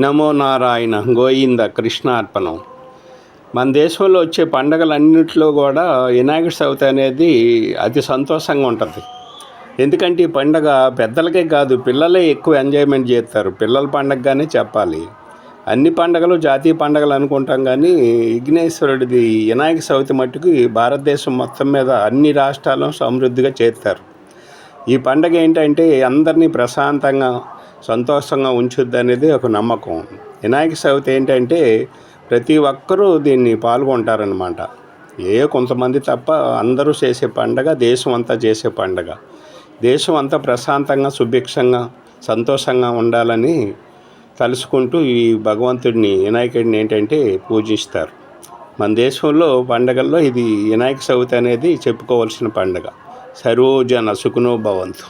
నమో నారాయణ గోయింద కృష్ణార్పణం. మన దేశంలో వచ్చే పండగలన్నింటిలో కూడా వినాయక చవితి అనేది అతి సంతోషంగా ఉంటుంది. ఎందుకంటే ఈ పండగ పెద్దలకే కాదు, పిల్లలే ఎక్కువ ఎంజాయ్మెంట్ చేస్తారు. పిల్లల పండగగానే చెప్పాలి. అన్ని పండగలు జాతీయ పండగలు అనుకుంటాం, కానీ విఘ్నేశ్వరుడిది వినాయక చవితి మట్టుకు భారతదేశం మొత్తం మీద అన్ని రాష్ట్రాలను సమృద్ధిగా చేస్తారు. ఈ పండగ ఏంటంటే అందరినీ ప్రశాంతంగా సంతోషంగా ఉంచుద్ది అనేది ఒక నమ్మకం. వినాయక చవితి ఏంటంటే ప్రతి ఒక్కరూ దీన్ని పాల్గొంటారనమాట. కొంతమంది తప్ప అందరూ చేసే పండగ, దేశం అంతా చేసే పండగ. దేశం అంతా ప్రశాంతంగా సుభిక్షంగా సంతోషంగా ఉండాలని తలుసుకుంటూ ఈ భగవంతుడిని వినాయకుడిని ఏంటంటే పూజిస్తారు. మన దేశంలో పండగల్లో ఇది వినాయక చవితి అనేది చెప్పుకోవాల్సిన పండగ. సర్వోజన సుఖినో భవంతు.